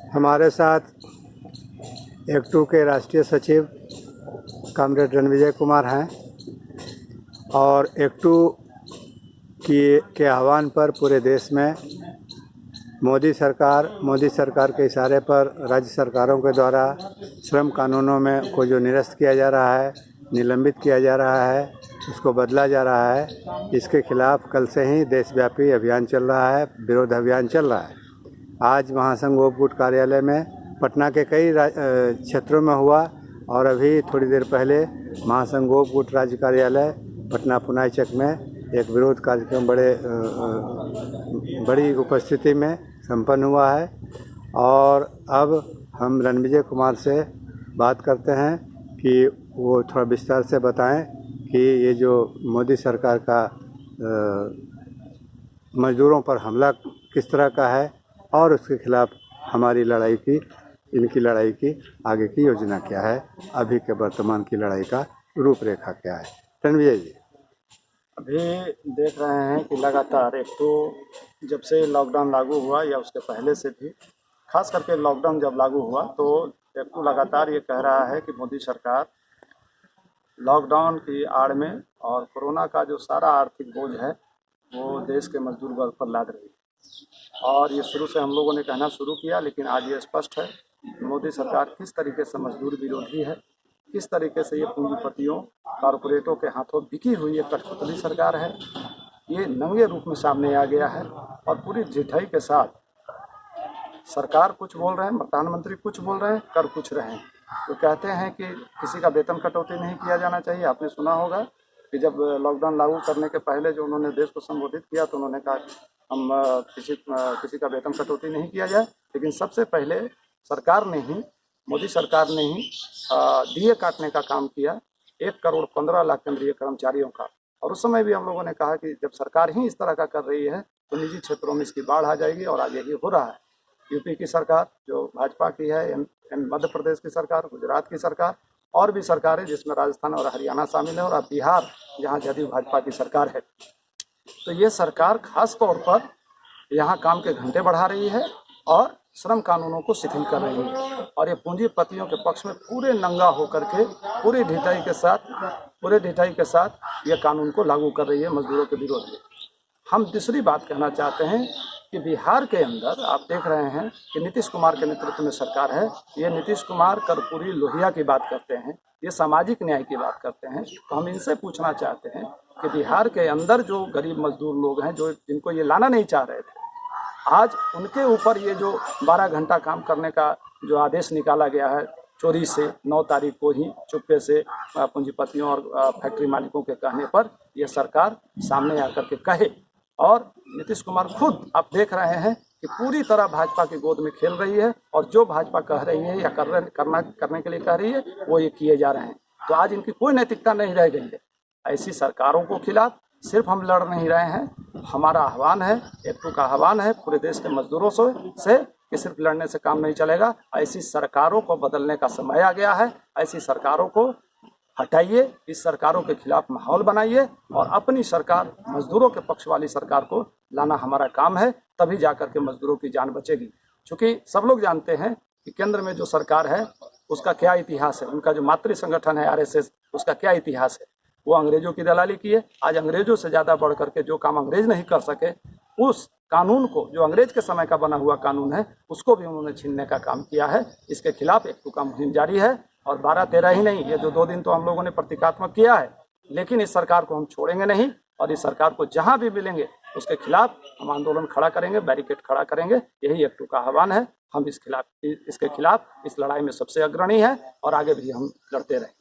हमारे साथ एक्टू के राष्ट्रीय सचिव कॉमरेड रणविजय कुमार हैं और एक्टू के आह्वान पर पूरे देश में मोदी सरकार के इशारे पर राज्य सरकारों के द्वारा श्रम कानूनों में को जो निरस्त किया जा रहा है, निलंबित किया जा रहा है, उसको बदला जा रहा है, इसके खिलाफ कल से ही देशव्यापी अभियान चल रहा है, विरोध अभियान चल रहा है। आज महासंघ ओपगुट कार्यालय में पटना के कई क्षेत्रों में हुआ और अभी थोड़ी देर पहले महासंघ ओपगुट राज्य कार्यालय पटना पुनाईचक में एक विरोध कार्यक्रम बड़ी उपस्थिति में संपन्न हुआ है। और अब हम रणविजय कुमार से बात करते हैं कि वो थोड़ा विस्तार से बताएं कि ये जो मोदी सरकार का मजदूरों पर हमला किस तरह का है और उसके खिलाफ हमारी इनकी लड़ाई की आगे की योजना क्या है, अभी के वर्तमान की लड़ाई का रूपरेखा क्या है। रणविजय जी, अभी देख रहे हैं कि लगातार एक तो जब से लॉकडाउन लागू हुआ या उसके पहले से भी, खास करके लॉकडाउन जब लागू हुआ तो एक तो लगातार ये कह रहा है कि मोदी सरकार लॉकडाउन की आड़ में और कोरोना का जो सारा आर्थिक बोझ है वो देश के मजदूर वर्ग पर लाद रही है। और ये शुरू से हम लोगों ने कहना शुरू किया, लेकिन आज ये स्पष्ट है मोदी सरकार किस तरीके से मजदूर विरोधी है, किस तरीके से ये पूंजीपतियों कॉरपोरेटों के हाथों बिकी हुई एक कठपुतली सरकार है। ये नंगे रूप में सामने आ गया है और पूरी ढिठाई के साथ सरकार कुछ बोल रहे हैं, प्रधानमंत्री कुछ बोल रहे हैं, कर कुछ रहे हैं। तो कहते हैं कि किसी का वेतन कटौती नहीं किया जाना चाहिए। आपने सुना होगा कि जब लॉकडाउन लागू करने के पहले जो उन्होंने देश को संबोधित किया तो उन्होंने कहा हम किसी का वेतन कटौती नहीं किया जाए, लेकिन सबसे पहले मोदी सरकार ने ही डीए काटने का काम किया 1,15,00,000 केंद्रीय कर्मचारियों का। और उस समय भी हम लोगों ने कहा कि जब सरकार ही इस तरह का कर रही है तो निजी क्षेत्रों में इसकी बाढ़ आ जाएगी, और आगे ही हो रहा है। यूपी की सरकार जो भाजपा की है, मध्य प्रदेश की सरकार, गुजरात की सरकार और भी सरकारें जिसमें राजस्थान और हरियाणा शामिल है, और अब बिहार जहाँ जदयू भाजपा की सरकार है। तो ये सरकार खास तौर पर यहाँ काम के घंटे बढ़ा रही है और श्रम कानूनों को शिथिल कर रही है, और ये पूंजीपतियों के पक्ष में पूरे नंगा होकर के पूरी ढिठाई के साथ ये कानून को लागू कर रही है मजदूरों के विरोध में। हम दूसरी बात कहना चाहते हैं कि बिहार के अंदर आप देख रहे हैं कि नीतीश कुमार के नेतृत्व में सरकार है। ये नीतीश कुमार कर्पूरी लोहिया की बात करते हैं, ये सामाजिक न्याय की बात करते हैं। तो हम इनसे पूछना चाहते हैं कि बिहार के अंदर जो गरीब मजदूर लोग हैं, जो जिनको ये लाना नहीं चाह रहे थे, आज उनके ऊपर ये जो 12 घंटा काम करने का जो आदेश निकाला गया है चोरी से 9 तारीख को ही चुप्पे से पूंजीपतियों और फैक्ट्री मालिकों के कहने पर यह सरकार सामने आकर के कहे। और नीतीश कुमार खुद आप देख रहे हैं कि पूरी तरह भाजपा की गोद में खेल रही है, और जो भाजपा कह रही है या करने के लिए कह रही है वो ये किए जा रहे हैं। तो आज इनकी कोई नैतिकता नहीं रह गई है। ऐसी सरकारों को खिलाफ सिर्फ हम लड़ नहीं रहे हैं, हमारा आह्वान है, एक्टू का आह्वान है पूरे देश के मजदूरों से कि सिर्फ लड़ने से काम नहीं चलेगा। ऐसी सरकारों को बदलने का समय आ गया है। ऐसी सरकारों को हटाइए, इस सरकारों के खिलाफ माहौल बनाइए और अपनी सरकार, मजदूरों के पक्ष वाली सरकार को लाना हमारा काम है, तभी जाकर के मजदूरों की जान बचेगी। क्योंकि सब लोग जानते हैं कि केंद्र में जो सरकार है उसका क्या इतिहास है, उनका जो मातृ संगठन है आरएसएस, उसका क्या इतिहास है। वो अंग्रेजों की दलाली की है। आज अंग्रेजों से ज़्यादा बढ़ करके जो काम अंग्रेज नहीं कर सके, उस कानून को, जो अंग्रेज के समय का बना हुआ कानून है, उसको भी उन्होंने छीनने का काम किया है। इसके खिलाफ एक्टू का मुहिम जारी है, और 12-13 ही नहीं, ये जो 2 दिन तो हम लोगों ने प्रतीकात्मक किया है, लेकिन इस सरकार को हम छोड़ेंगे नहीं। और इस सरकार को जहां भी मिलेंगे उसके खिलाफ हम आंदोलन खड़ा करेंगे, बैरिकेड खड़ा करेंगे। यही एक्टू का आह्वान है। हम इसके खिलाफ इस लड़ाई में सबसे अग्रणी है और आगे भी हम लड़ते रहेंगे।